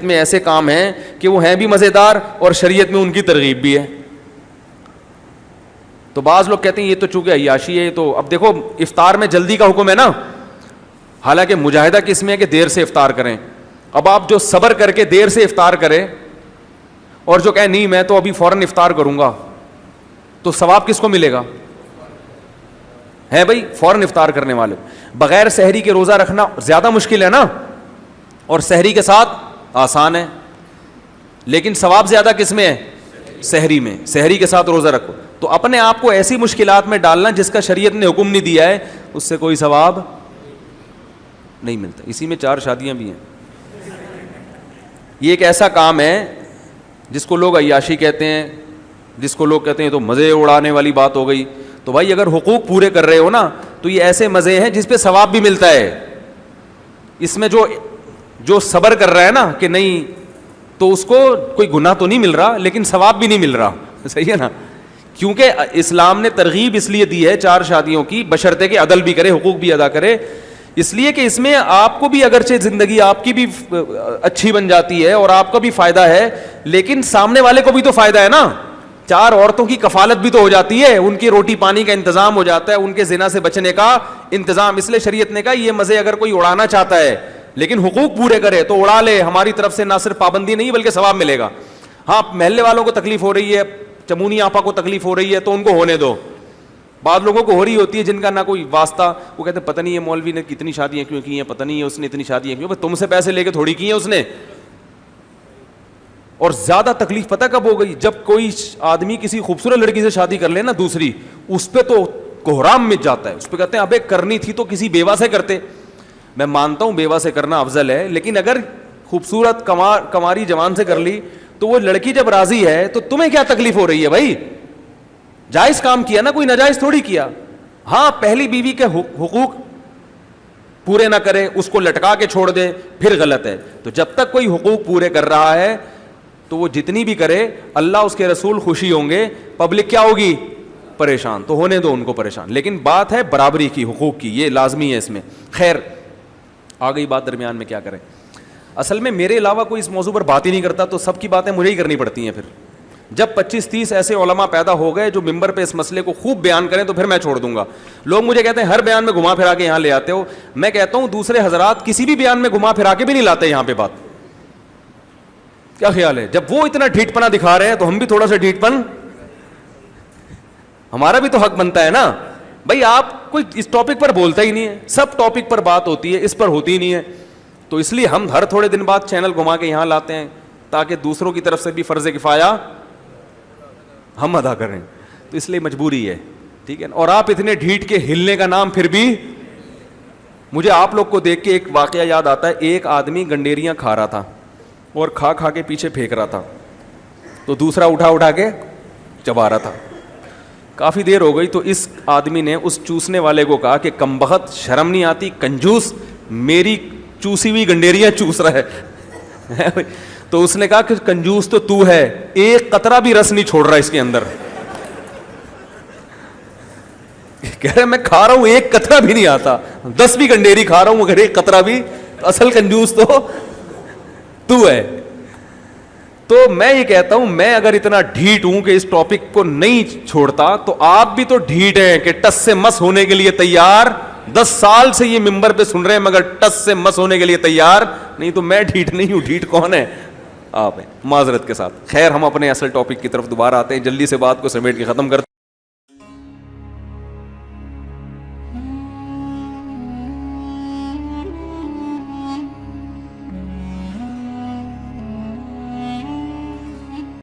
شریعت میں ایسے کام ہیں کہ وہ ہیں بھی مزیدار اور شریعت میں ان کی ترغیب بھی ہے. تو بعض لوگ کہتے ہیں یہ تو چونکہ عیاشی ہے. تو اب دیکھو افطار میں جلدی کا حکم ہے نا, حالانکہ مجاہدہ کس میں ہے کہ دیر سے افطار کریں. اب آپ جو صبر کر کے دیر سے افطار کرے اور جو کہے نہیں میں تو ابھی فوراً افطار کروں گا, تو ثواب کس کو ملے گا؟ ہے بھائی فوراً افطار کرنے والے. بغیر سحری کے روزہ رکھنا زیادہ مشکل ہے نا, اور سحری کے ساتھ آسان ہے, لیکن ثواب زیادہ کس میں ہے؟ سحری میں. سحری کے ساتھ روزہ رکھو. تو اپنے آپ کو ایسی مشکلات میں ڈالنا جس کا شریعت نے حکم نہیں دیا ہے, اس سے کوئی ثواب نہیں ملتا. اسی میں 4 شادیاں بھی ہیں. یہ ایک ایسا کام ہے جس کو لوگ عیاشی کہتے ہیں, جس کو لوگ کہتے ہیں تو مزے اڑانے والی بات ہو گئی. تو بھائی اگر حقوق پورے کر رہے ہو نا تو یہ ایسے مزے ہیں جس پہ ثواب بھی ملتا ہے. اس میں جو صبر کر رہا ہے نا کہ نہیں, تو اس کو کوئی گناہ تو نہیں مل رہا لیکن ثواب بھی نہیں مل رہا. صحیح ہے نا, کیونکہ اسلام نے ترغیب اس لیے دی ہے 4 شادیوں کی, بشرطے کہ عدل بھی کرے, حقوق بھی ادا کرے. اس لیے کہ اس میں آپ کو بھی اگرچہ زندگی آپ کی بھی اچھی بن جاتی ہے اور آپ کا بھی فائدہ ہے, لیکن سامنے والے کو بھی تو فائدہ ہے نا. 4 عورتوں کی کفالت بھی تو ہو جاتی ہے, ان کی روٹی پانی کا انتظام ہو جاتا ہے, ان کے زنا سے بچنے کا انتظام. اس لیے شریعت نے کہا یہ مزے اگر کوئی اڑانا چاہتا ہے لیکن حقوق پورے کرے تو اڑا لے, ہماری طرف سے نہ صرف پابندی نہیں بلکہ ثواب ملے گا. ہاں محلے والوں کو تکلیف ہو رہی ہے, چمونی آپا کو تکلیف ہو رہی ہے تو ان کو ہونے دو. بعض لوگوں کو ہو رہی ہوتی ہے جن کا نہ کوئی واسطہ, وہ کہتے ہیں پتہ نہیں یہ مولوی نے کتنی شادیاں کیوں کی ہیں, پتہ نہیں ہے اس نے اتنی شادیاں کیوں. تم سے پیسے لے کے تھوڑی کی ہیں اس نے. اور زیادہ تکلیف پتہ کب ہو گئی؟ جب کوئی آدمی کسی خوبصورت لڑکی سے شادی کر لے نا دوسری, اس پہ تو کوہرام مچ جاتا ہے. اس پہ کہتے ہیں ابے کرنی تھی تو کسی بیوہ سے کرتے. میں مانتا ہوں بیوہ سے کرنا افضل ہے, لیکن اگر خوبصورت کماری جوان سے کر لی تو وہ لڑکی جب راضی ہے تو تمہیں کیا تکلیف ہو رہی ہے بھائی؟ جائز کام کیا نا, کوئی ناجائز تھوڑی کیا. ہاں پہلی بیوی کے حقوق پورے نہ کرے, اس کو لٹکا کے چھوڑ دے, پھر غلط ہے. تو جب تک کوئی حقوق پورے کر رہا ہے تو وہ جتنی بھی کرے, اللہ اس کے رسول خوشی ہوں گے, پبلک کیا ہوگی؟ پریشان. تو ہونے دو ان کو پریشان, لیکن بات ہے برابری کی, حقوق کی, یہ لازمی ہے اس میں. خیر آ گئی بات درمیان میں, کیا کریں. اصل میں میرے علاوہ کوئی اس موضوع پر بات ہی نہیں کرتا, تو سب کی باتیں مجھے ہی کرنی پڑتی ہیں. پھر جب 25-30 ایسے علماء پیدا ہو گئے جو ممبر پہ اس مسئلے کو خوب بیان کریں تو پھر میں چھوڑ دوں گا. لوگ مجھے کہتے ہیں ہر بیان میں گھما پھرا کے یہاں لے آتے ہو. میں کہتا ہوں دوسرے حضرات کسی بھی بیان میں گھما پھرا کے بھی نہیں لاتے یہاں پہ بات. کیا خیال ہے؟ جب وہ اتنا ڈھیٹ پنا دکھا رہے ہیں تو ہم بھی تھوڑا سا ڈھیٹ پن, ہمارا بھی تو حق بنتا ہے نا. بھائی آپ کوئی اس ٹاپک پر بولتا ہی نہیں ہے, سب ٹاپک پر بات ہوتی ہے, اس پر ہوتی ہی نہیں ہے. تو اس لیے ہم ہر تھوڑے دن بعد چینل گھما کے یہاں لاتے ہیں تاکہ دوسروں کی طرف سے بھی فرض کفایہ ہم ادا کریں. تو اس لیے مجبوری ہے, ٹھیک ہے. اور آپ اتنے ڈھیٹ کے ہلنے کا نام پھر بھی, مجھے آپ لوگ کو دیکھ کے ایک واقعہ یاد آتا ہے. ایک آدمی گنڈیریاں کھا رہا تھا اور کھا کے پیچھے پھینک رہا تھا, تو دوسرا اٹھا کے چبا رہا تھا. کافی دیر ہو گئی تو اس آدمی نے اس چوسنے والے کو کہا کہ کمبخت, شرم نہیں آتی, کنجوس, میری چوسی ہوئی گنڈیریاں چوس رہا ہے. تو اس نے کہا کہ کنجوس تو ہے, ایک قطرہ بھی رس نہیں چھوڑ رہا اس کے اندر. کہہ رہے میں کھا رہا ہوں ایک قطرہ بھی نہیں آتا, 10 بھی گنڈیری کھا رہا ہوں اگر ایک قطرہ بھی, اصل کنجوس تو ہے. تو میں یہ کہتا ہوں میں اگر اتنا ڈھیٹ ہوں کہ اس ٹاپک کو نہیں چھوڑتا, تو آپ بھی تو ڈھیٹ ہیں کہ ٹس سے مس ہونے کے لیے تیار. 10 سال سے یہ ممبر پہ سن رہے ہیں مگر ٹس سے مس ہونے کے لیے تیار نہیں. تو میں ڈھیٹ نہیں ہوں, ڈھیٹ کون ہے؟ آپ ہیں, معذرت کے ساتھ. خیر ہم اپنے اصل ٹاپک کی طرف دوبارہ آتے ہیں, جلدی سے بات کو سمیٹ کے ختم کرتے ہیں.